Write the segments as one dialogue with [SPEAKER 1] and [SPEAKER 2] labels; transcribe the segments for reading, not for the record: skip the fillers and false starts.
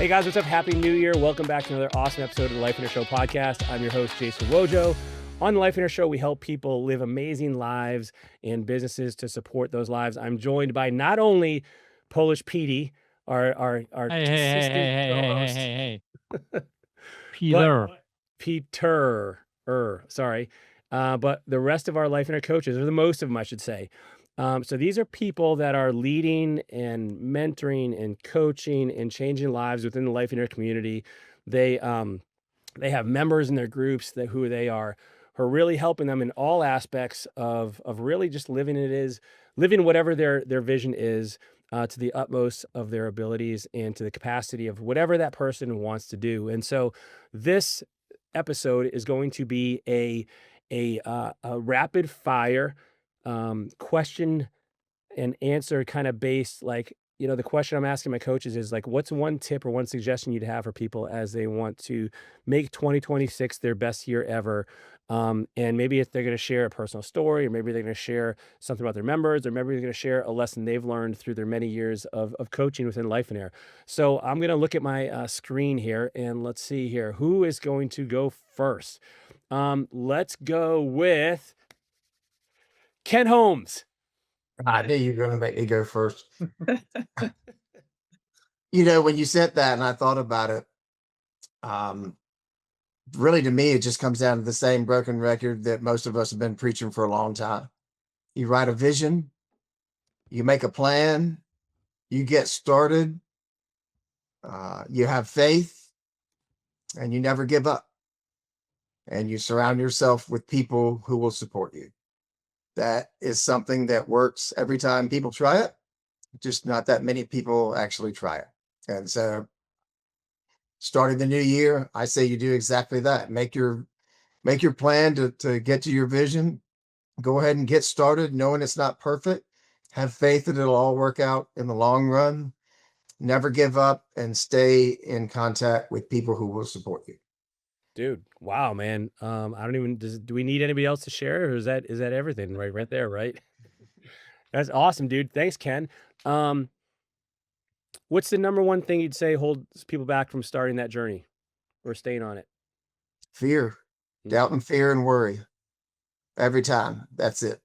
[SPEAKER 1] Hey guys, what's up? Happy New Year. Welcome back to another awesome episode of the Lifeonaire Show podcast. I'm your host, Jason Wojo. On the Lifeonaire Show, we help people live amazing lives and businesses to support those lives. I'm joined by not only Polish Petey, our
[SPEAKER 2] Hey,
[SPEAKER 1] consistent co-host,
[SPEAKER 2] hey.
[SPEAKER 1] but
[SPEAKER 2] Peter.
[SPEAKER 1] sorry. But the rest of our Lifeonaire coaches, or the most of them, I should say. So these are people that are leading and mentoring and coaching and changing lives within the Lifeonaire community. They have members in their groups who are really helping them in all aspects of really just living whatever their vision is, to the utmost of their abilities and to the capacity of whatever that person wants to do. And so this episode is going to be a rapid fire question and answer kind of based, like, the question I'm asking my coaches is like, what's one tip or one suggestion you'd have for people as they want to make 2026 their best year ever? And maybe if they're going to share a personal story, or maybe they're going to share something about their members, or maybe they're going to share a lesson they've learned through their many years of coaching within Lifeonaire. So I'm going to look at my screen here and let's see here. Who is going to go first? Let's go with Ken Holmes.
[SPEAKER 3] I knew you were going to make me go first. When you said that and I thought about it, really to me, it just comes down to the same broken record that most of us have been preaching for a long time. You write a vision, you make a plan, you get started, you have faith, and you never give up. And you surround yourself with people who will support you. That is something that works every time people try it. Just not that many people actually try it. And so starting the new year, I say you do exactly that. Make your plan to get to your vision. Go ahead and get started, knowing it's not perfect. Have faith that it'll all work out in the long run. Never give up and stay in contact with people who will support you.
[SPEAKER 1] Dude, wow, man. Do we need anybody else to share, or is that everything right there, right? That's awesome, dude. Thanks, Ken. What's the number one thing you'd say holds people back from starting that journey or staying on it?
[SPEAKER 3] Fear, doubt, and fear and worry. Every time. That's it.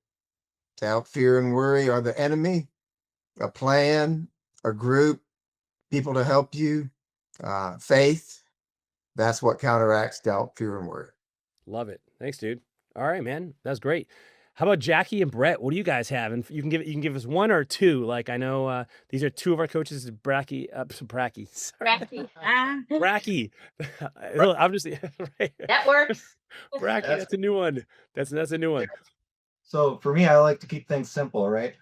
[SPEAKER 3] Doubt, fear, and worry are the enemy. A plan, a group, people to help you, faith. That's what counteracts doubt, fear, and worry.
[SPEAKER 1] Love it. Thanks, dude. All right, man. That's great. How about Jackie and Brett? What do you guys have? And you can give us one or two. Like, I know these are two of our coaches, Bracky. I'm just right.
[SPEAKER 4] That works.
[SPEAKER 1] Bracky, that's a new one. That's a new one.
[SPEAKER 5] So for me, I like to keep things simple, right?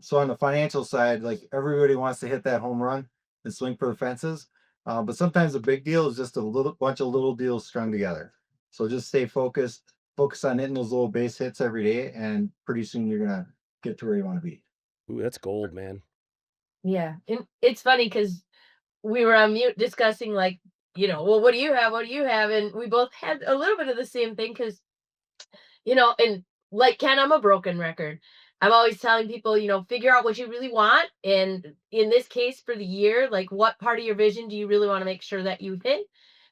[SPEAKER 5] So on the financial side, like everybody wants to hit that home run and swing for the fences. But sometimes the big deal is just a bunch of little deals strung together. So just stay focused, focus on hitting those little base hits every day, and pretty soon you're gonna get to where you want to be.
[SPEAKER 1] Ooh, that's gold, man.
[SPEAKER 4] Yeah. And it's funny because we were on mute discussing, like, well, what do you have? What do you have? And we both had a little bit of the same thing because, and like Ken, I'm a broken record. I'm always telling people, figure out what you really want. And in this case, for the year, like, what part of your vision do you really want to make sure that you hit?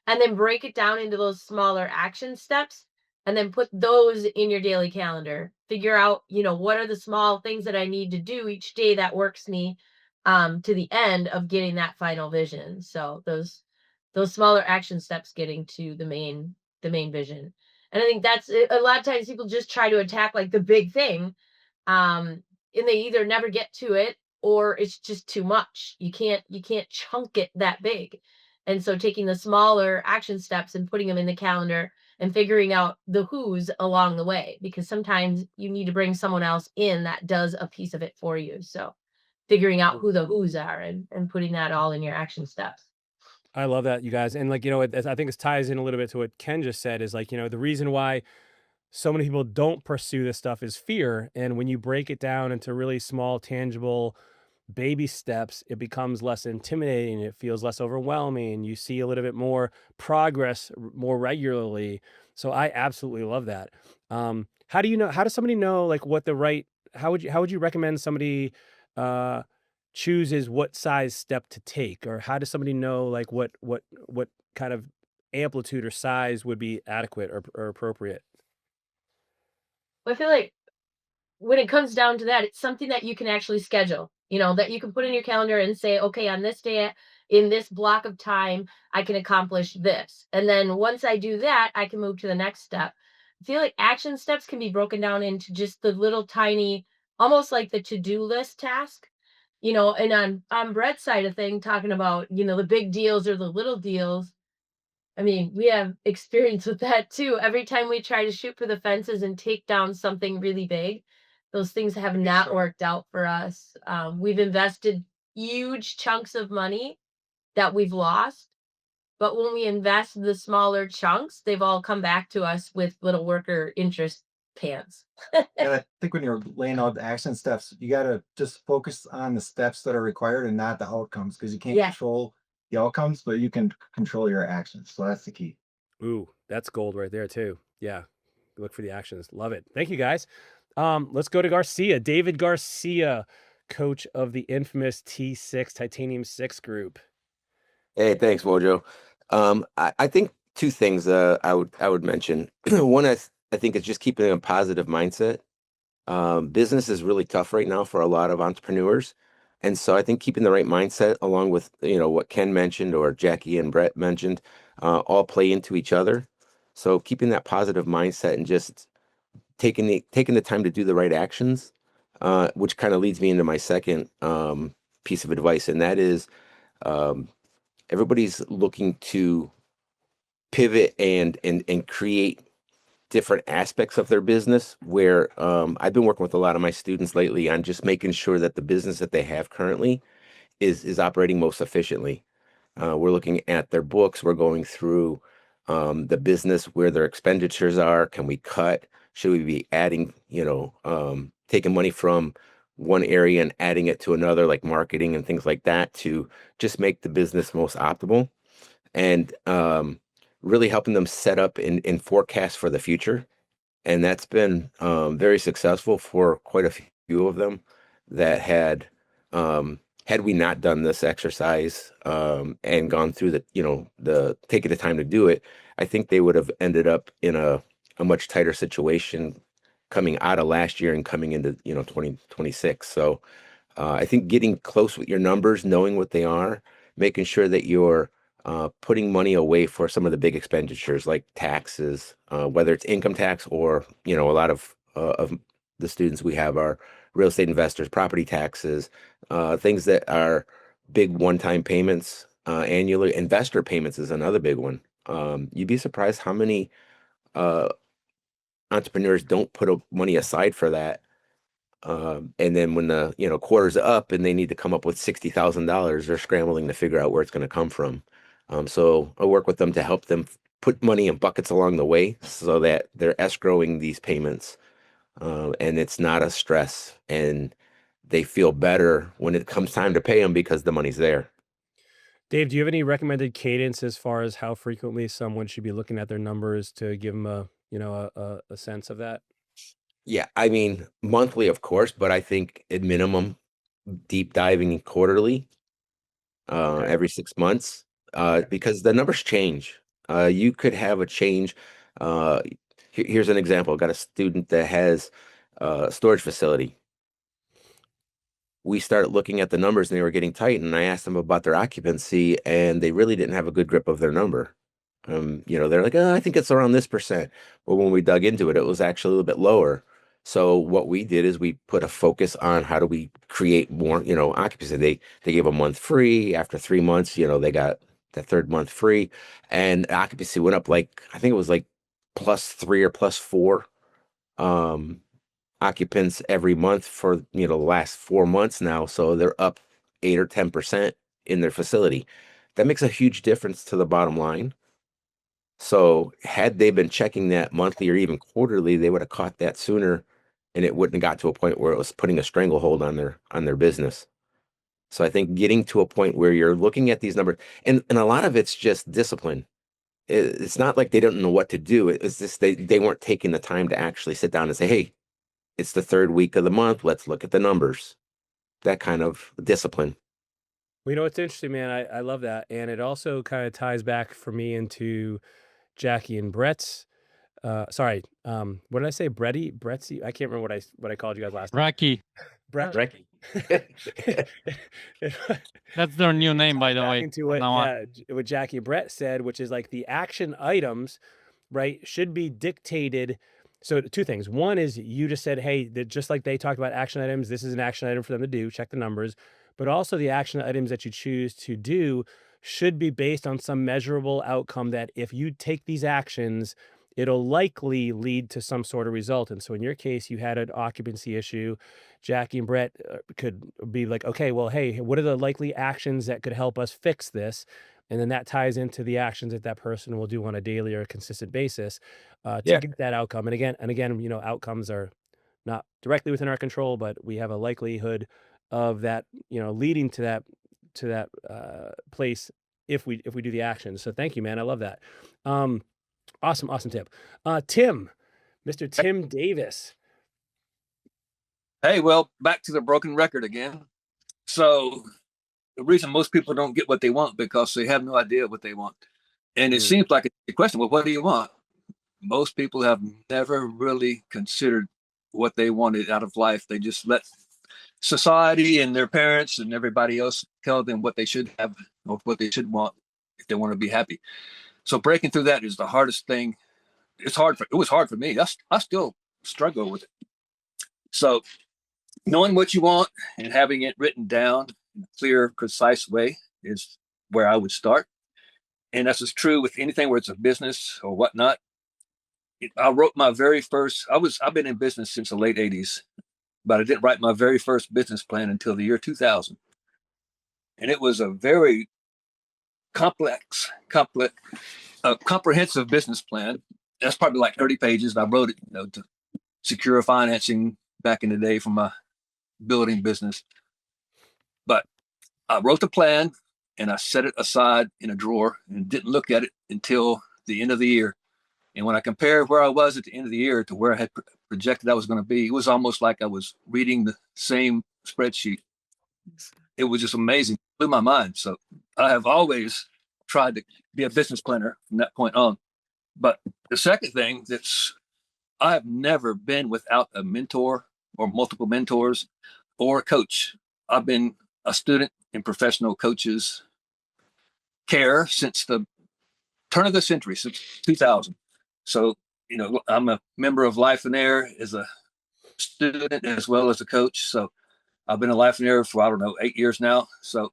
[SPEAKER 4] And then break it down into those smaller action steps and then put those in your daily calendar. Figure out, what are the small things that I need to do each day that works me to the end of getting that final vision. So those smaller action steps getting to the main vision. And I think that's a lot of times people just try to attack like the big thing. And they either never get to it or it's just too much. You can't chunk it that big. And so taking the smaller action steps and putting them in the calendar and figuring out the who's along the way, because sometimes you need to bring someone else in that does a piece of it for you. So figuring out who the who's are and putting that all in your action steps.
[SPEAKER 1] I love that, you guys. And like, I think this ties in a little bit to what Ken just said is like, the reason why so many people don't pursue this stuff is fear. And when you break it down into really small, tangible baby steps, it becomes less intimidating. It feels less overwhelming. You see a little bit more progress more regularly. So I absolutely love that. How does somebody know like what how would you recommend somebody chooses what size step to take, or how does somebody know like what kind of amplitude or size would be adequate or appropriate?
[SPEAKER 4] I feel like when it comes down to that, it's something that you can actually schedule, that you can put in your calendar and say, okay, on this day, in this block of time, I can accomplish this. And then once I do that, I can move to the next step. I feel like action steps can be broken down into just the little tiny, almost like the to-do list task. And on Brett's side of thing, talking about, the big deals or the little deals, I mean, we have experience with that too. Every time we try to shoot for the fences and take down something really big, those things have not worked out for us. We've invested huge chunks of money that we've lost, but when we invest the smaller chunks, they've all come back to us with little worker interest pants.
[SPEAKER 5] And I think when you're laying out the action steps, you got to just focus on the steps that are required and not the outcomes, because you can't
[SPEAKER 4] Yeah.
[SPEAKER 5] control the outcomes, but you can control your actions. So that's the key.
[SPEAKER 1] Ooh, that's gold right there too. Yeah. Look for the actions. Love it. Thank you guys. Let's go to Garcia. David Garcia, coach of the infamous T6 Titanium 6 group.
[SPEAKER 2] Hey, thanks, Wojo. I think two things I would mention. One, I think is just keeping a positive mindset. Business is really tough right now for a lot of entrepreneurs. And so I think keeping the right mindset, along with what Ken mentioned or Jackie and Brett mentioned, all play into each other. So keeping that positive mindset and just taking the time to do the right actions, which kind of leads me into my second piece of advice, and that is um, everybody's looking to pivot and create different aspects of their business. Where I've been working with a lot of my students lately on just making sure that the business that they have currently is operating most efficiently. We're looking at their books. We're going through the business where their expenditures are. Can we cut? Should we be adding, taking money from one area and adding it to another, like marketing and things like that, to just make the business most optimal, and really helping them set up and forecast for the future. And that's been very successful for quite a few of them that had we not done this exercise and gone through the taking the time to do it, I think they would have ended up in a much tighter situation coming out of last year and coming into 2026. So I think getting close with your numbers, knowing what they are, making sure that you're putting money away for some of the big expenditures like taxes, whether it's income tax or a lot of the students we have are real estate investors, property taxes, things that are big one-time payments annually. Investor payments is another big one. You'd be surprised how many uh, entrepreneurs don't put money aside for that. And then when the quarter's up and they need to come up with $60,000, they're scrambling to figure out where it's going to come from. So I work with them to help them put money in buckets along the way so that they're escrowing these payments, and it's not a stress, and they feel better when it comes time to pay them because the money's there.
[SPEAKER 1] Dave, do you have any recommended cadence as far as how frequently someone should be looking at their numbers to give them a sense of that?
[SPEAKER 2] Yeah, I mean monthly, of course, but I think at minimum deep diving quarterly,
[SPEAKER 1] Okay.
[SPEAKER 2] every 6 months, because the numbers change. You could have a change. Uh, Here's an example. I got a student that has a storage facility. We started looking at the numbers and they were getting tight, and I asked them about their occupancy, and they really didn't have a good grip of their number. They're like, oh, I think it's around this percent. But when we dug into it, it was actually a little bit lower. So what we did is we put a focus on how do we create more, occupancy. They gave a month free. After 3 months, they got the third month free, and occupancy went up, like I think it was like +3 or +4 um occupants every month for the last 4 months now. So they're up 8 or 10% in their facility. That makes a huge difference to the bottom line. So had they been checking that monthly or even quarterly, they would have caught that sooner, and it wouldn't have got to a point where it was putting a stranglehold on their business. So I think getting to a point where you're looking at these numbers, and a lot of it's just discipline. It's not like they don't know what to do. It's just they weren't taking the time to actually sit down and say, hey, it's the third week of the month. Let's look at the numbers. that kind of discipline.
[SPEAKER 1] Well, you know, it's interesting, man. I love that. And it also kind of ties back for me into Jackie and Brett's. Sorry, what did I say? Brettsy? I can't remember what I called you guys last time.
[SPEAKER 6] Rocky.
[SPEAKER 1] Brett.
[SPEAKER 2] Right?
[SPEAKER 6] That's their new name, by the
[SPEAKER 1] Back
[SPEAKER 6] way.
[SPEAKER 1] into what,
[SPEAKER 6] Now on.
[SPEAKER 1] what Jackie and Brett said, which is like the action items, right, should be dictated. So two things. One is you just said, hey, just like they talked about action items, this is an action item for them to do, check the numbers. But also the action items that you choose to do should be based on some measurable outcome that if you take these actions, it'll likely lead to some sort of result. And so in your case, you had an occupancy issue. Jackie and Brett could be like, okay, well, hey, what are the likely actions that could help us fix this? And then that ties into the actions that that person will do on a daily or a consistent basis to
[SPEAKER 2] Yeah.
[SPEAKER 1] get that outcome. And again, you know, outcomes are not directly within our control, but we have a likelihood of that, you know, leading to that place if we do the actions. So thank you, man. I love that. Awesome tip. Tim, Mr. Tim Davis.
[SPEAKER 7] Hey, well, back to the broken record again. So the reason most people don't get what they want because they have no idea what they want. And it seems like a question, well, what do you want? Most people have never really considered what they wanted out of life. They just let society and their parents and everybody else tell them what they should have or what they should want if they want to be happy. So breaking through that is the hardest thing. It was hard for me. I still struggle with it. So knowing what you want and having it written down in a clear, concise way is where I would start. And that's as true with anything where it's a business or whatnot. I wrote my very first, I've been in business since the late 80s, but I didn't write my very first business plan until the year 2000. And it was a very comprehensive business plan. That's probably like 30 pages. I wrote it, you know, to secure financing back in the day for my building business. But I wrote the plan and I set it aside in a drawer and didn't look at it until the end of the year. And when I compared where I was at the end of the year to where I had projected I was going to be, it was almost like I was reading the same spreadsheet. It was just amazing. It blew my mind. So I have always tried to be a business planner from that point on. But the second thing I have never been without a mentor or multiple mentors or a coach. I've been a student in professional coaches care since the turn of the century, since 2000. So, you know, I'm a member of Lifeonaire as a student as well as a coach. So I've been a Lifeonaire for, 8 years now. So,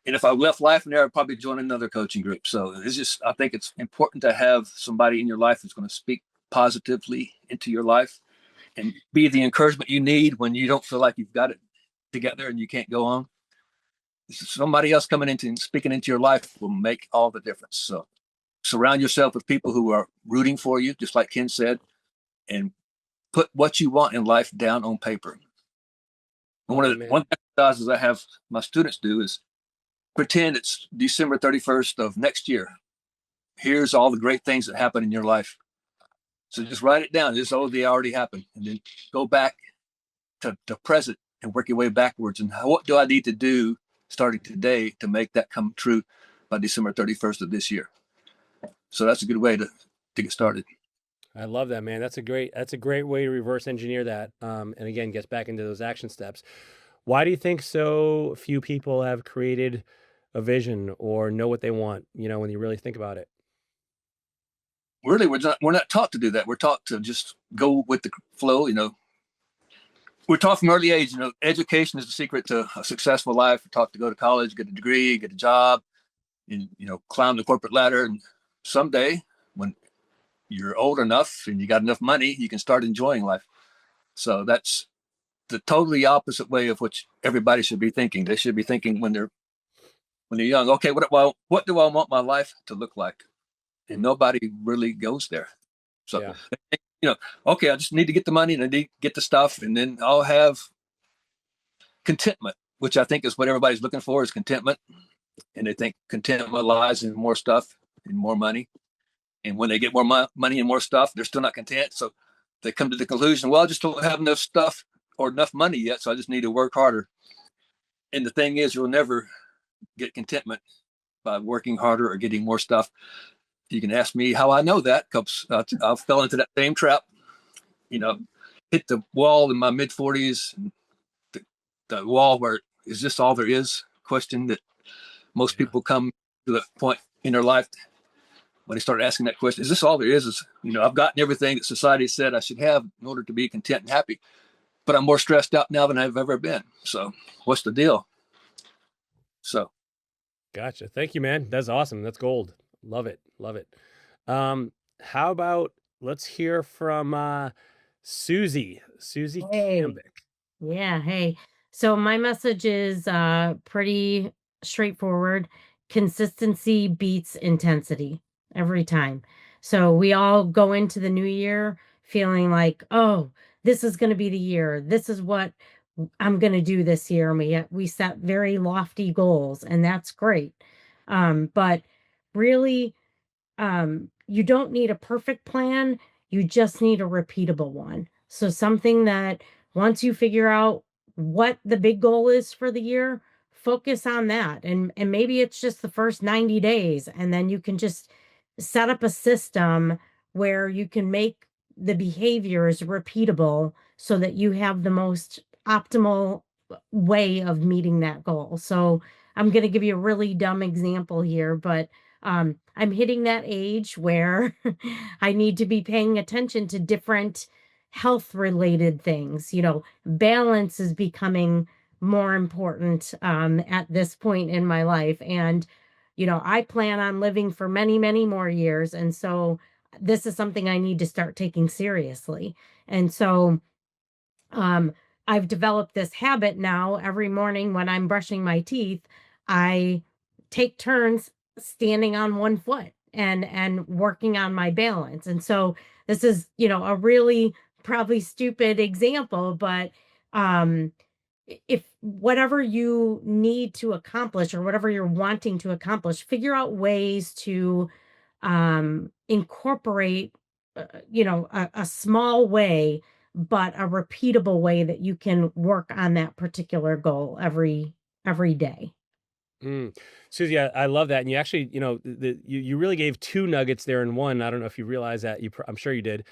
[SPEAKER 7] and if I left Lifeonaire, I'd probably join another coaching group. So I think it's important to have somebody in your life who's going to speak positively into your life and be the encouragement you need when you don't feel like you've got it together and you can't go on. Somebody else coming into and speaking into your life will make all the difference. So surround yourself with people who are rooting for you, just like Ken said, and put what you want in life down on paper. And one exercises I have my students do is pretend it's December 31st of next year. Here's all the great things that happen in your life. So just write it down. They already happened. And then go back to present and work your way backwards. And what do I need to do starting today to make that come true by December 31st of this year? So that's a good way to get started.
[SPEAKER 1] I love that, man. That's a great way to reverse engineer that. And again, gets back into those action steps. Why do you think so few people have created a vision or know what they want, you know, when you really think about it?
[SPEAKER 7] Really, we're not taught to do that. We're taught to just go with the flow, you know. We're taught from early age, you know, education is the secret to a successful life. We're taught to go to college, get a degree, get a job, and, you know, climb the corporate ladder. And someday when you're old enough and you got enough money, you can start enjoying life. So that's the totally opposite way of which everybody should be thinking. They should be thinking when they're young, okay, what do I want my life to look like? And nobody really goes there. So,
[SPEAKER 1] Yeah.
[SPEAKER 7] you know, okay, I just need to get the money and I need to get the stuff, and then I'll have contentment, which I think is what everybody's looking for, is contentment. And they think contentment lies in more stuff and more money. And when they get more money and more stuff, they're still not content. So they come to the conclusion, well, I just don't have enough stuff or enough money yet, so I just need to work harder. And the thing is, you'll never get contentment by working harder or getting more stuff. You can ask me how I know that, because I fell into that same trap. You know, hit the wall in my mid 40s. The wall where is this all there is? Question that most people come to the point in their life when they start asking that question. Is this all there is? I've gotten everything that society said I should have in order to be content and happy, but I'm more stressed out now than I've ever been. So what's the deal? So
[SPEAKER 1] Gotcha. Thank you, man. That's awesome. That's gold. Love it. Love it. How about let's hear from Susie. Susie
[SPEAKER 8] Hey,
[SPEAKER 1] Cambick.
[SPEAKER 8] yeah, hey. So my message is pretty straightforward. Consistency beats intensity every time. So we all go into the new year feeling like, oh, this is going to be the year. This is what I'm going to do this year. And we set very lofty goals, and that's great. But really, you don't need a perfect plan. You just need a repeatable one. So something that once you figure out what the big goal is for the year, focus on that. And maybe it's just the first 90 days, and then you can just set up a system where you can make the behaviors repeatable so that you have the most optimal way of meeting that goal. So I'm going to give you a really dumb example here, but I'm hitting that age where I need to be paying attention to different health related things. Balance is becoming more important at this point in my life. And, I plan on living for many, many more years. And so this is something I need to start taking seriously. And so um, I've developed this habit now. Every morning when I'm brushing my teeth, I take turns standing on one foot and working on my balance. And so this is, a really probably stupid example, but um if whatever you need to accomplish or whatever you're wanting to accomplish, figure out ways to incorporate a small way, but a repeatable way that you can work on that particular goal every day.
[SPEAKER 1] Mm. Susie, I love that. And you actually, you really gave two nuggets there in one. I don't know if you realize that. I'm sure you did.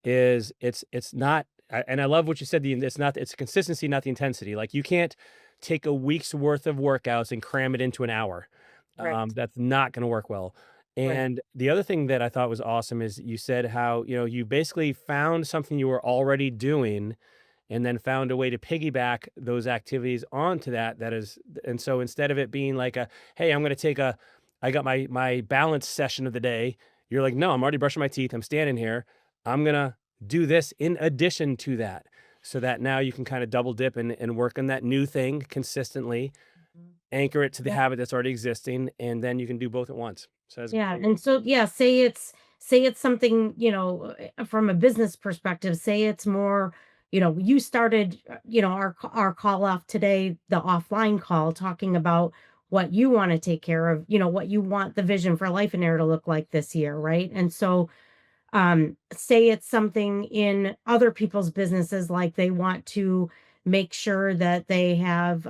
[SPEAKER 1] Is it's not, and I love what you said. It's consistency, not the intensity. Like you can't take a week's worth of workouts and cram it into an hour.
[SPEAKER 8] Right.
[SPEAKER 1] That's not going to work well.
[SPEAKER 8] Right.
[SPEAKER 1] And the other thing that I thought was awesome is you said how you basically found something you were already doing and then found a way to piggyback those activities onto that. And so instead of it being like hey, I'm going to I got my balance session of the day. You're like, no, I'm already brushing my teeth. I'm standing here. I'm going to do this in addition to that, so that now you can kind of double dip and work on that new thing consistently,
[SPEAKER 8] Mhm.
[SPEAKER 1] anchor it to the
[SPEAKER 8] Yeah.
[SPEAKER 1] habit that's already existing. And then you can do both at once. So that's
[SPEAKER 8] Yeah.
[SPEAKER 1] great.
[SPEAKER 8] And so, yeah, say it's something, from a business perspective, say it's more, you started, our call off today, the offline call, talking about what you want to take care of, what you want the vision for Lifeonaire to look like this year. Right. And so, say it's something in other people's businesses, like they want to make sure that they have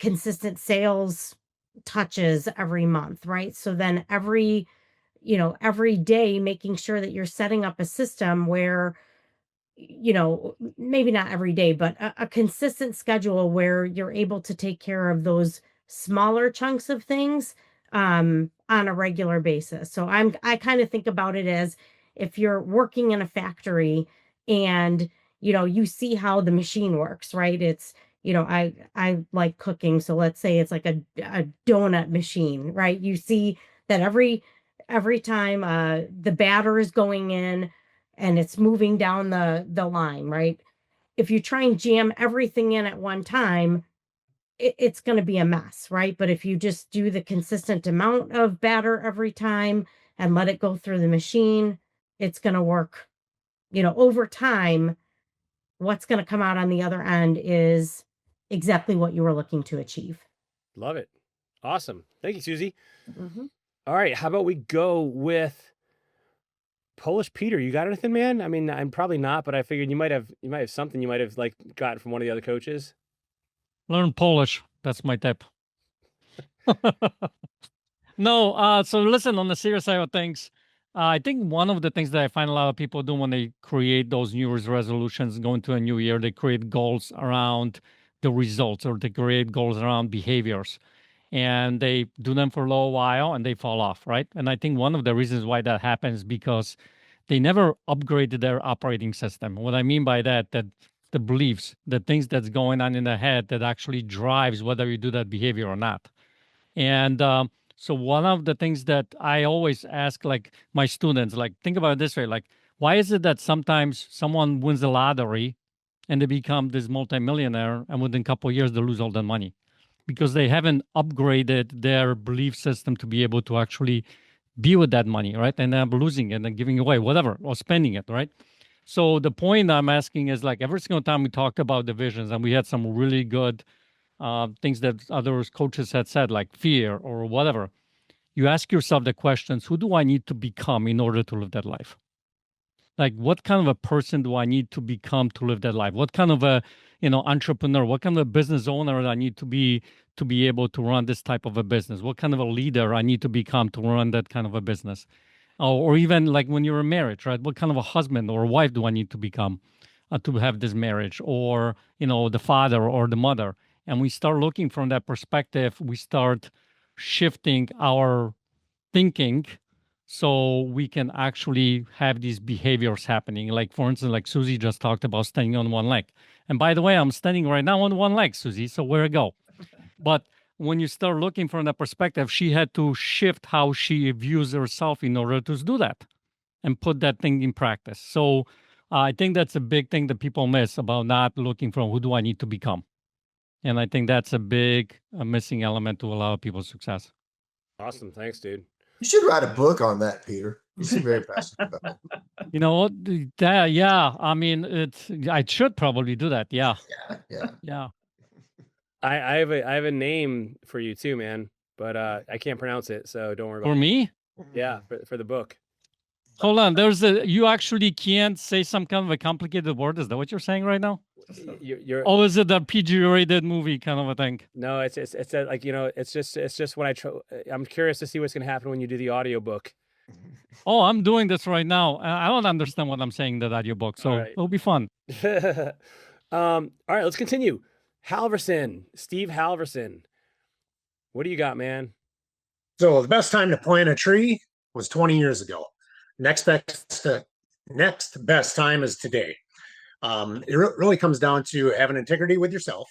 [SPEAKER 8] consistent sales touches every month, right? So then every day making sure that you're setting up a system where, maybe not every day, but a consistent schedule where you're able to take care of those smaller chunks of things on a regular basis. So I kind of think about it as if you're working in a factory and you see how the machine works, right? It's I like cooking, so let's say it's like a donut machine, right? You see that every time the batter is going in and it's moving down the line, right? If you try and jam everything in at one time, it's going to be a mess, right? But if you just do the consistent amount of batter every time and let it go through the machine, it's going to work. Over time, what's going to come out on the other end is exactly what you were looking to achieve.
[SPEAKER 1] Love it. Awesome. Thank you, Susie.
[SPEAKER 8] Mhm.
[SPEAKER 1] All right. How about we go with Polish Peter? You got anything, man? I mean, I'm probably not, but I figured you might have something you might have like gotten from one of the other coaches.
[SPEAKER 6] Learn Polish. That's my tip. No, so listen, on the serious side of things, I think one of the things that I find a lot of people do when they create those New Year's resolutions, go into a new year, they create goals around the results, or they create goals around behaviors. And they do them for a little while and they fall off, right? And I think one of the reasons why that happens because they never upgraded their operating system. What I mean by that the beliefs, the things that's going on in the head that actually drives whether you do that behavior or not. And so one of the things that I always ask, like my students, like think about it this way, like why is it that sometimes someone wins the lottery and they become this multimillionaire, and within a couple of years they lose all that money? Because they haven't upgraded their belief system to be able to actually be with that money, right? And then losing it and giving away whatever, or spending it, right? So the point I'm asking is, like, every single time we talked about divisions, and we had some really good things that other coaches had said, like fear or whatever, you ask yourself the questions: who do I need to become in order to live that life? Like, what kind of a person do I need to become to live that life? What kind of a, entrepreneur, what kind of a business owner I need to be able to run this type of a business? What kind of a leader I need to become to run that kind of a business? Or even like when you're in marriage, right? What kind of a husband or wife do I need to become to have this marriage? Or, the father or the mother. And we start looking from that perspective, we start shifting our thinking so we can actually have these behaviors happening. Like, for instance, like Susie just talked about standing on one leg. And by the way, I'm standing right now on one leg, Susie. So where to go? But when you start looking from that perspective, she had to shift how she views herself in order to do that and put that thing in practice. So I think that's a big thing that people miss about not looking from who do I need to become. And I think that's a big missing element to a lot of people's success.
[SPEAKER 1] Awesome. Thanks, dude.
[SPEAKER 3] You should write a book on that, Peter. You seem very passionate about it.
[SPEAKER 6] You know what? Yeah. I mean, I should probably do that. Yeah.
[SPEAKER 3] Yeah.
[SPEAKER 1] I have a name for you too, man, but I can't pronounce it, so don't worry about
[SPEAKER 6] For
[SPEAKER 1] it.
[SPEAKER 6] me?
[SPEAKER 1] Yeah, for the book.
[SPEAKER 6] Hold on. You actually can't say some kind of a complicated word. Is that what you're saying right now?
[SPEAKER 1] You're
[SPEAKER 6] Oh, is it a PG-rated movie kind of a thing?
[SPEAKER 1] No, it's like, it's just when I'm curious to see what's gonna happen when you do the audiobook.
[SPEAKER 6] Oh, I'm doing this right now. I don't understand what I'm saying in that audiobook, so
[SPEAKER 1] right.
[SPEAKER 6] it'll be fun.
[SPEAKER 1] All right, let's continue. Steve Halverson. What do you got, man?
[SPEAKER 9] So the best time to plant a tree was 20 years ago. Next best time is today. It really comes down to having integrity with yourself.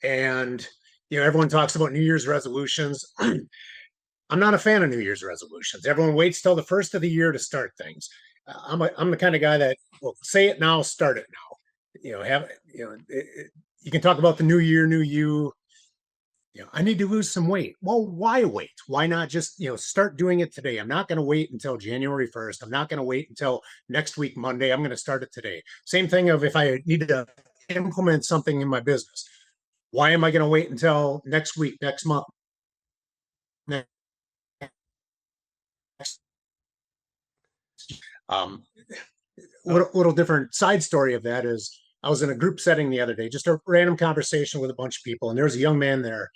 [SPEAKER 9] And, everyone talks about New Year's resolutions. I'm not a fan of New Year's resolutions. Everyone waits till the first of the year to start things. I'm the kind of guy that will say it now, start it now. You can talk about the new year, new you. I need to lose some weight. Well, why wait? Why not just, start doing it today? I'm not going to wait until January 1st. I'm not going to wait until next week, Monday. I'm going to start it today. Same thing of if I need to implement something in my business. Why am I going to wait until next week, next month? Little different side story of that is I was in a group setting the other day, just a random conversation with a bunch of people. And there was a young man there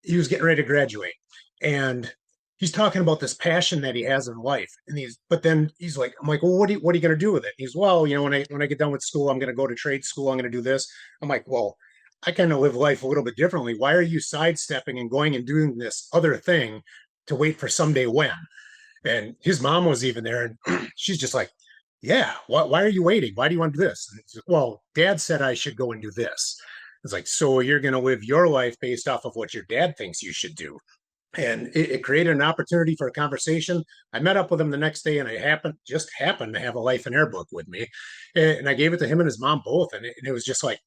[SPEAKER 9] he was getting ready to graduate. And he's talking about this passion that he has in life. But then he's like, I'm like, well, what are you going to do with it? He's, well, when I get done with school, I'm going to go to trade school. I'm going to do this. I'm like, well, I kind of live life a little bit differently. Why are you sidestepping and going and doing this other thing to wait for someday when? And his mom was even there, and she's just like, yeah, why are you waiting? Why do you want to do this? And it's like, well, dad said I should go and do this. It's like, so you're going to live your life based off of what your dad thinks you should do. And it created an opportunity for a conversation. I met up with him the next day, and I just happened to have a Lifeonaire book with me. And I gave it to him and his mom both. And it was just like,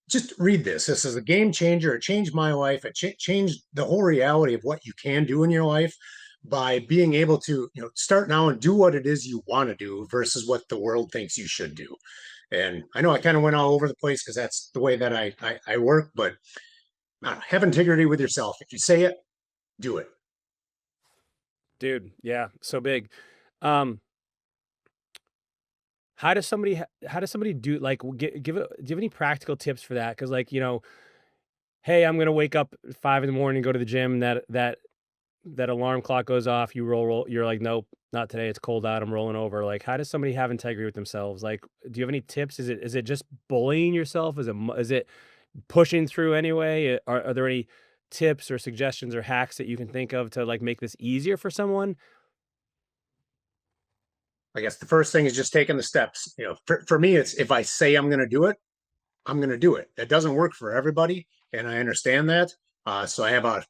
[SPEAKER 9] just read this. This is a game changer. It changed my life. It changed the whole reality of what you can do in your life by being able to start now and do what it is you want to do versus what the world thinks you should do. And I know I kind of went all over the place because that's the way that I work, but have integrity with yourself. If you say it, do it.
[SPEAKER 1] Dude, yeah, so big. How does somebody do, like, do you have any practical tips for that? Because, like, hey, I'm gonna wake up at 5 in the morning, go to the gym. That alarm clock goes off. You roll. You're like, nope, not today. It's cold out. I'm rolling over. Like, how does somebody have integrity with themselves? Like, do you have any tips? Is it just bullying yourself? Is it pushing through anyway? Are there any tips or suggestions or hacks that you can think of to like make this easier for someone?
[SPEAKER 9] I guess the first thing is just taking the steps. For me, it's if I say I'm going to do it, I'm going to do it. That doesn't work for everybody, and I understand that. So I have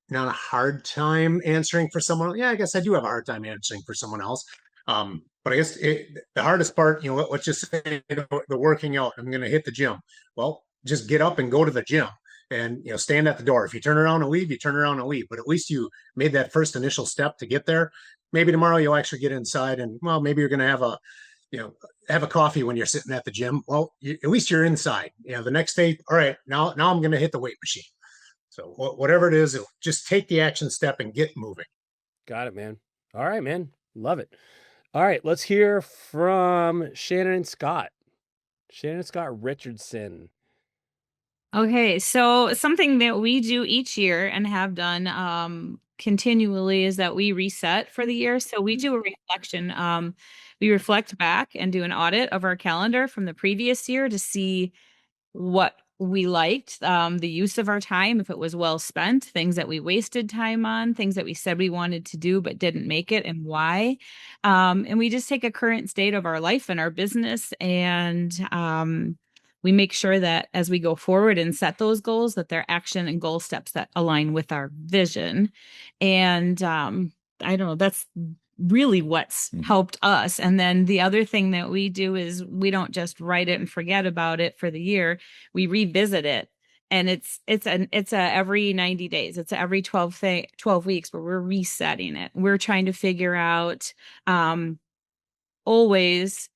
[SPEAKER 9] not a hard time answering for someone. Yeah, I guess I do have a hard time answering for someone else. But I guess the hardest part, let's just say the working out. I'm going to hit the gym. Well, just get up and go to the gym, and stand at the door. If you turn around and leave, you turn around and leave. But at least you made that first initial step to get there. Maybe tomorrow you'll actually get inside, and well, maybe you're going to have a coffee when you're sitting at the gym. Well, at least you're inside. The next day, all right, now I'm going to hit the weight machine. So whatever it is, just take the action step and get moving.
[SPEAKER 1] Got it, man. All right, man. Love it. All right, let's hear from Shannon and Scott. Shannon and Scott Richardson.
[SPEAKER 10] Okay, so something that we do each year and have done continually is that we reset for the year. So we do a reflection. We reflect back and do an audit of our calendar from the previous year to see what we liked, the use of our time, if it was well spent, things that we wasted time on, things that we said we wanted to do but didn't make it, and why. And we just take a current state of our life and our business, and we make sure that as we go forward and set those goals, that they're action and goal steps that align with our vision. And I don't know, that's really what's helped us. And then the other thing that we do is we don't just write it and forget about it for the year. We revisit it. And it's a every 90 days. It's every 12 weeks where we're resetting it. We're trying to figure out always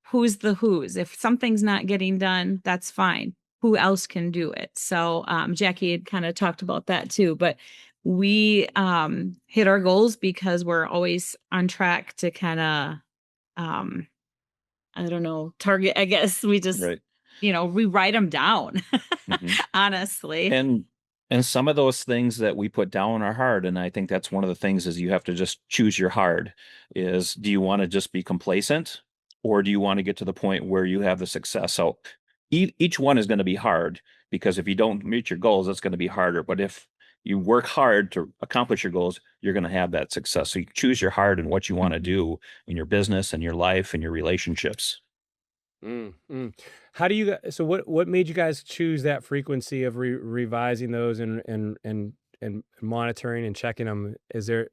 [SPEAKER 10] who's the who's. If something's not getting done, that's fine. Who else can do it? So Jackie had kind of talked about that too, but we hit our goals because we're always on track to kind of I don't know, target. I guess we just
[SPEAKER 11] Right.
[SPEAKER 10] We write them down.
[SPEAKER 11] Mhm.
[SPEAKER 10] Honestly.
[SPEAKER 11] And some of those things that we put down are hard. And I think that's one of the things is you have to just choose your hard. Is do you want to just be complacent, or do you want to get to the point where you have the success? So each one is going to be hard, because if you don't meet your goals, it's going to be harder. But if you work hard to accomplish your goals, you're going to have that success. So you choose your hard and what you want to do in your business and your life and your relationships.
[SPEAKER 1] How do you so what made you guys choose that frequency of revising those and monitoring and checking them?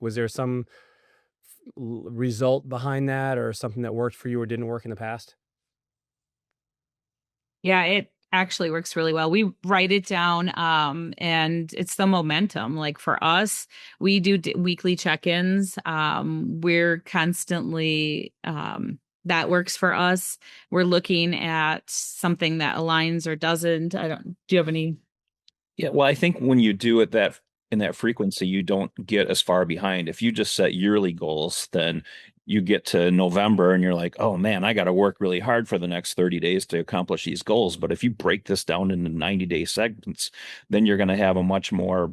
[SPEAKER 1] Was there some result behind that, or something that worked for you or didn't work in the past?
[SPEAKER 10] Yeah, it actually works really well. We write it down, and it's the momentum. Like for us, we do weekly check-ins. We're constantly, that works for us. We're looking at something that aligns or doesn't. Do you have any?
[SPEAKER 11] Yeah, well, I think when you do it in that frequency, you don't get as far behind. If you just set yearly goals, then you get to November and you're like, oh man, I got to work really hard for the next 30 days to accomplish these goals. But if you break this down into 90-day segments, then you're going to have a much more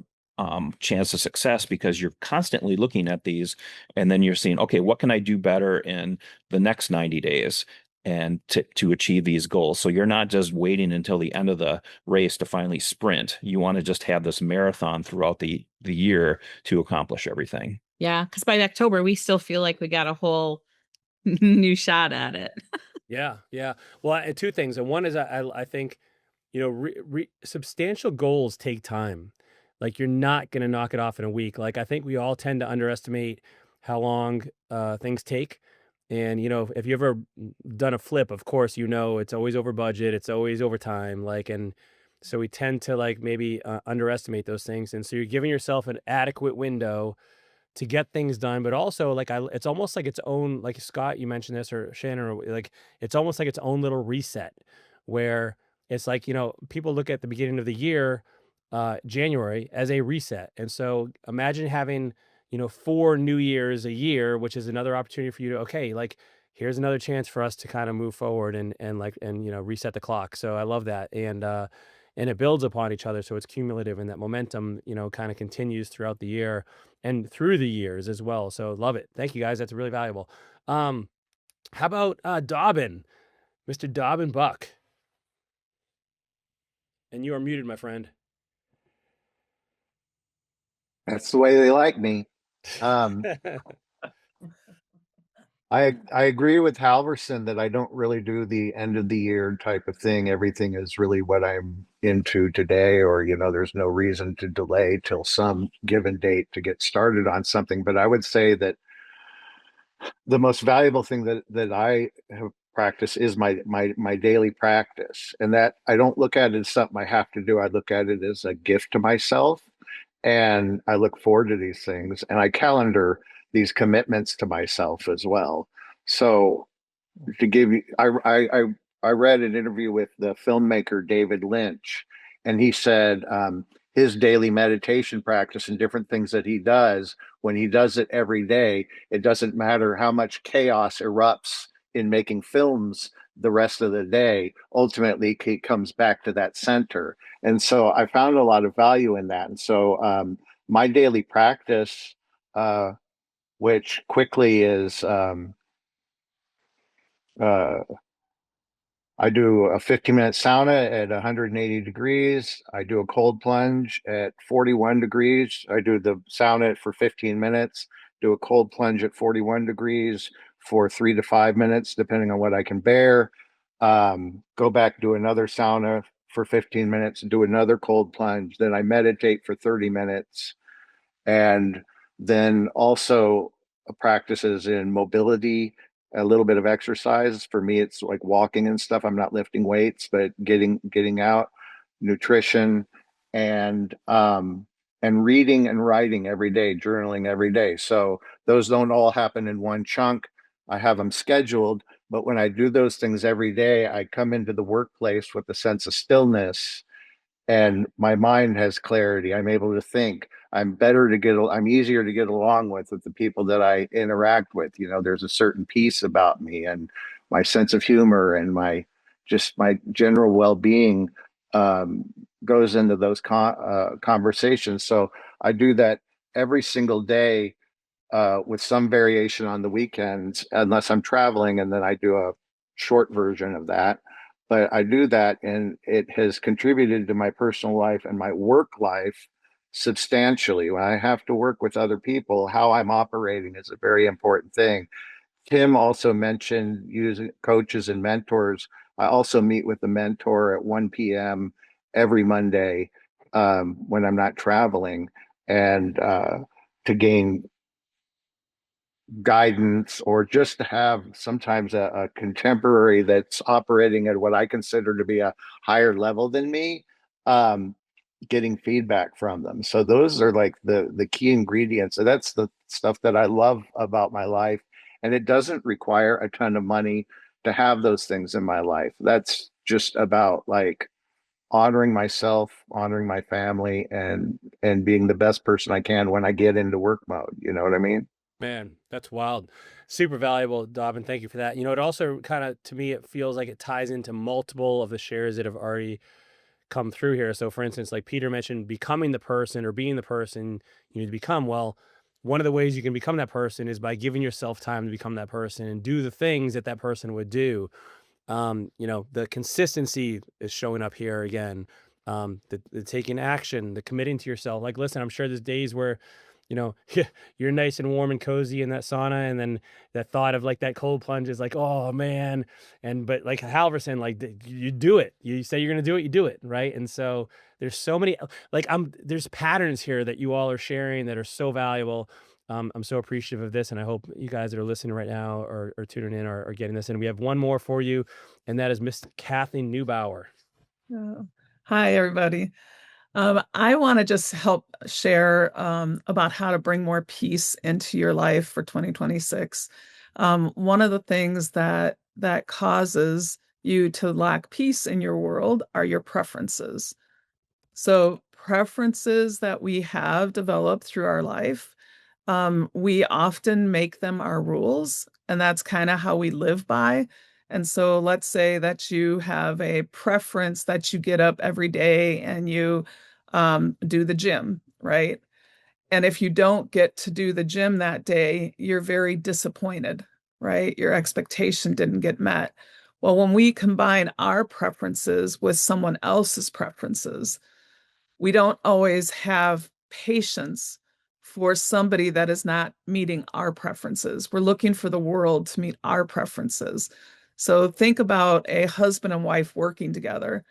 [SPEAKER 11] chance of success, because you're constantly looking at these and then you're seeing, okay, what can I do better in the next 90 days? And to achieve these goals. So you're not just waiting until the end of the race to finally sprint. You want to just have this marathon throughout the year to accomplish everything.
[SPEAKER 10] Yeah, because by October, we still feel like we got a whole new shot at it.
[SPEAKER 1] Yeah, yeah. Well, two things. And one is I think, substantial goals take time. Like, you're not going to knock it off in a week. Like, I think we all tend to underestimate how long things take. And, if you ever done a flip, of course, it's always over budget. It's always over time. Like, and so we tend to like maybe underestimate those things. And so you're giving yourself an adequate window to get things done, but also like it's almost like its own, like Scott, you mentioned this, or Shannon, or like, it's almost like its own little reset, where it's like, people look at the beginning of the year, January, as a reset. And so imagine having, 4 New Year's a year, which is another opportunity for you to, okay, like, here's another chance for us to kind of move forward and reset the clock. So I love that. and it builds upon each other. So it's cumulative, and that momentum, kind of continues throughout the year and through the years as well. So love it. Thank you guys. That's really valuable. How about Dobbin, Mr. Dobbin Buck? And you are muted, my friend.
[SPEAKER 12] That's the way they like me. I agree with Halverson that I don't really do the end of the year type of thing. Everything is really what I'm into today, or there's no reason to delay till some given date to get started on something. But I would say that the most valuable thing that I have practiced is my daily practice, and that I don't look at it as something I have to do. I look at it as a gift to myself, and I look forward to these things, and I calendar these commitments to myself as well. So to give you, I read an interview with the filmmaker David Lynch, and he said his daily meditation practice and different things that he does, when he does it every day, it doesn't matter how much chaos erupts in making films the rest of the day. Ultimately, he comes back to that center, and so I found a lot of value in that. And so my daily practice, which quickly is I do a 15-minute sauna at 180 degrees. I do a cold plunge at 41 degrees. I do the sauna for 15 minutes, do a cold plunge at 41 degrees for 3 to 5 minutes, depending on what I can bear. Go back, do another sauna for 15 minutes, do another cold plunge. Then I meditate for 30 minutes. And then also practices in mobility, a little bit of exercise. For me, it's like walking and stuff. I'm not lifting weights, but getting out, nutrition, and reading and writing every day, journaling every day. So those don't all happen in one chunk. I have them scheduled, but when I do those things every day, I come into the workplace with a sense of stillness, and my mind has clarity. I'm able to think. I'm easier to get along with the people that I interact with. There's a certain peace about me, and my sense of humor and my general well-being goes into those conversations. So I do that every single day, with some variation on the weekends, unless I'm traveling, and then I do a short version of that. But I do that, and it has contributed to my personal life and my work life substantially. When I have to work with other people, how I'm operating is a very important thing. Tim also mentioned using coaches and mentors. I also meet with a mentor at 1 p.m. every Monday when I'm not traveling, and to gain guidance, or just to have sometimes a contemporary that's operating at what I consider to be a higher level than me, getting feedback from them. So those are like the key ingredients. So that's the stuff that I love about my life. And it doesn't require a ton of money to have those things in my life. That's just about like honoring myself, honoring my family, and being the best person I can when I get into work mode. You know what I mean?
[SPEAKER 1] Man, that's wild. Super valuable, Dobbin. Thank you for that. It also kind of, to me, it feels like it ties into multiple of the shares that have already come through here. So for instance, like Peter mentioned, becoming the person or being the person you need to become. Well, one of the ways you can become that person is by giving yourself time to become that person and do the things that that person would do. The consistency is showing up here again. The taking action, the committing to yourself. Like, listen, I'm sure there's days where, you're nice and warm and cozy in that sauna, and then that thought of like that cold plunge is like, oh man. But like Halverson, like you do it. You say you're gonna do it, you do it, right? And so there's so many there's patterns here that you all are sharing that are so valuable. I'm so appreciative of this, and I hope you guys that are listening right now or tuning in are getting this. And we have one more for you, and that is Miss Kathleen Neubauer.
[SPEAKER 13] Hi, everybody. I want to just help share about how to bring more peace into your life for 2026. One of the things that causes you to lack peace in your world are your preferences. So preferences that we have developed through our life, we often make them our rules, and that's kind of how we live by. And so let's say that you have a preference that you get up every day and you do the gym, right? And if you don't get to do the gym that day, you're very disappointed, right? Your expectation didn't get met. Well, when we combine our preferences with someone else's preferences, we don't always have patience for somebody that is not meeting our preferences. We're looking for the world to meet our preferences. So think about a husband and wife working together,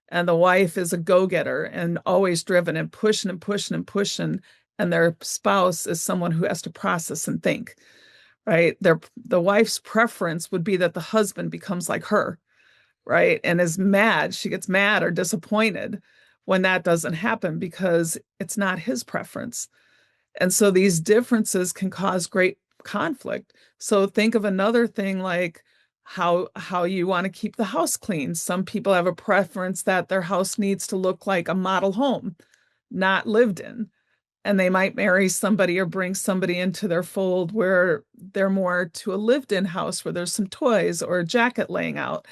[SPEAKER 13] and the wife is a go-getter and always driven and pushing and pushing and pushing, and their spouse is someone who has to process and think, right? The wife's preference would be that the husband becomes like her, right? And is mad. She gets mad or disappointed when that doesn't happen because it's not his preference. And so these differences can cause great conflict. So think of another thing like how you want to keep the house clean. Some people have a preference that their house needs to look like a model home, not lived in. And they might marry somebody or bring somebody into their fold where they're more to a lived-in house where there's some toys or a jacket laying out.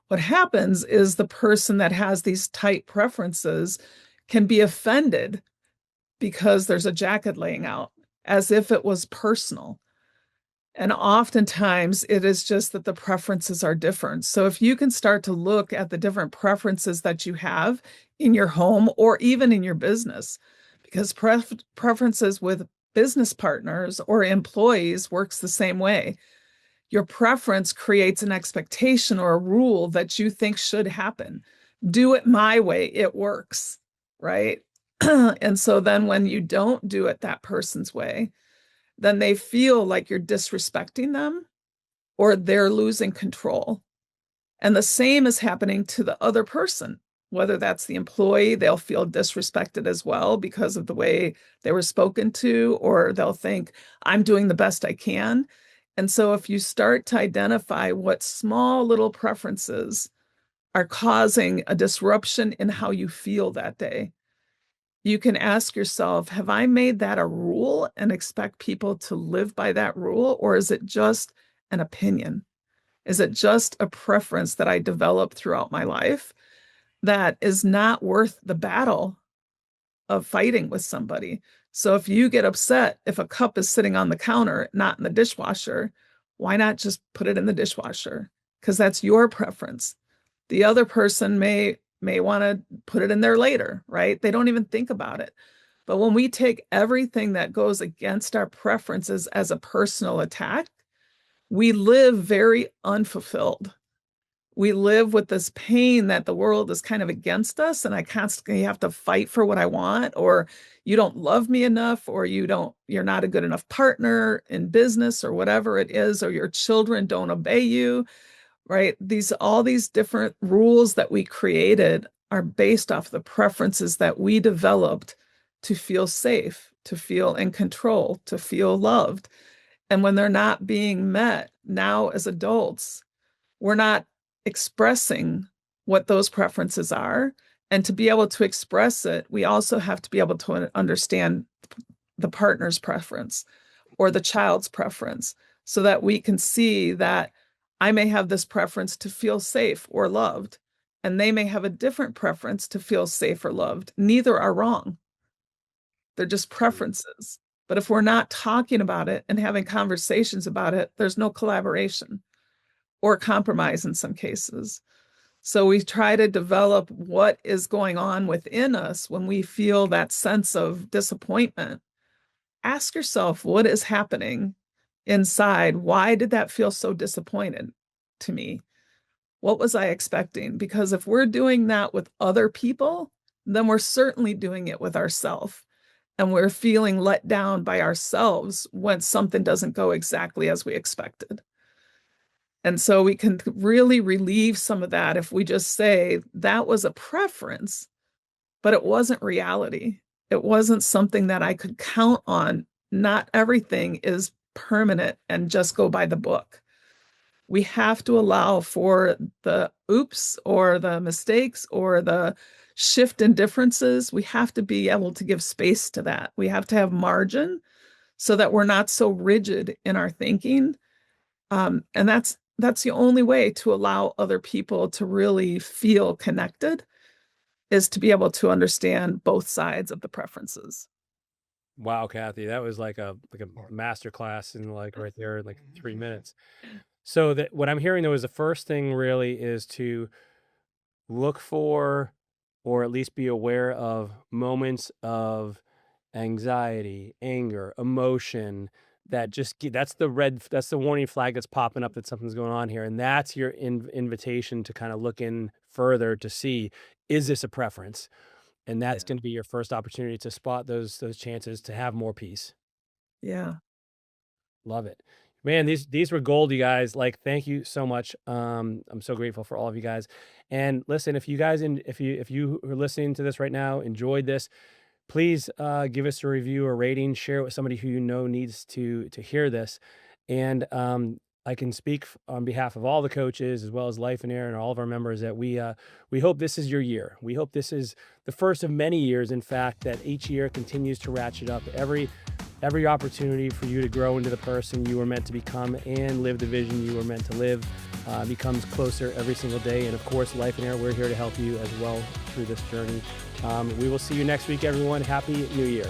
[SPEAKER 13] What happens is the person that has these tight preferences can be offended because there's a jacket laying out, as if it was personal. And oftentimes it is just that the preferences are different. So if you can start to look at the different preferences that you have in your home or even in your business, because preferences with business partners or employees works the same way. Your preference creates an expectation or a rule that you think should happen. Do it my way, it works, right? And so then when you don't do it that person's way, then they feel like you're disrespecting them or they're losing control. And the same is happening to the other person, whether that's the employee, they'll feel disrespected as well because of the way they were spoken to, or they'll think, I'm doing the best I can. And so if you start to identify what small little preferences are causing a disruption in how you feel that day, you can ask yourself, have I made that a rule and expect people to live by that rule? Or is it just an opinion? Is it just a preference that I developed throughout my life that is not worth the battle of fighting with somebody? So if you get upset if a cup is sitting on the counter, not in the dishwasher, why not just put it in the dishwasher? Because that's your preference. The other person may want to put it in there later, right? They don't even think about it. But when we take everything that goes against our preferences as a personal attack, we live very unfulfilled. We live with this pain that the world is kind of against us, and I constantly have to fight for what I want, or you don't love me enough, or you're not a good enough partner in business, or whatever it is, or your children don't obey you, right? All these different rules that we created are based off the preferences that we developed to feel safe, to feel in control, to feel loved. And when they're not being met now as adults, we're not expressing what those preferences are. And to be able to express it, we also have to be able to understand the partner's preference or the child's preference so that we can see that I may have this preference to feel safe or loved, and they may have a different preference to feel safe or loved. Neither are wrong. They're just preferences. But if we're not talking about it and having conversations about it, there's no collaboration or compromise in some cases. So we try to develop what is going on within us when we feel that sense of disappointment. Ask yourself, what is happening inside? Why did that feel so disappointed to me? What was I expecting? Because if we're doing that with other people, then we're certainly doing it with ourselves. And we're feeling let down by ourselves when something doesn't go exactly as we expected. And so we can really relieve some of that if we just say that was a preference, but it wasn't reality. It wasn't something that I could count on. Not everything is permanent and just go by the book. We have to allow for the oops or the mistakes or the shift in differences. We have to be able to give space to that. We have to have margin so that we're not so rigid in our thinking. And that's the only way to allow other people to really feel connected, is to be able to understand both sides of the preferences.
[SPEAKER 1] Wow, Kathy, that was like a master class in like right there in like 3 minutes. So that what I'm hearing though is the first thing really is to look for or at least be aware of moments of anxiety, anger, emotion that that's that's the warning flag that's popping up that something's going on here, and that's your invitation to kind of look in further to see, is this a preference? And that's going to be your first opportunity to spot those chances to have more peace.
[SPEAKER 13] Yeah.
[SPEAKER 1] Love it. Man, these were gold, you guys. Like, thank you so much. I'm so grateful for all of you guys. And listen, if you guys if you are listening to this right now, enjoyed this, please give us a review or rating, share it with somebody who you know needs to hear this. And I can speak on behalf of all the coaches as well as Lifeonaire and all of our members that we hope this is your year. We hope this is the first of many years, in fact, that each year continues to ratchet up every opportunity for you to grow into the person you were meant to become and live the vision you were meant to live becomes closer every single day. And of course, Lifeonaire, we're here to help you as well through this journey. We will see you next week, everyone. Happy New Year.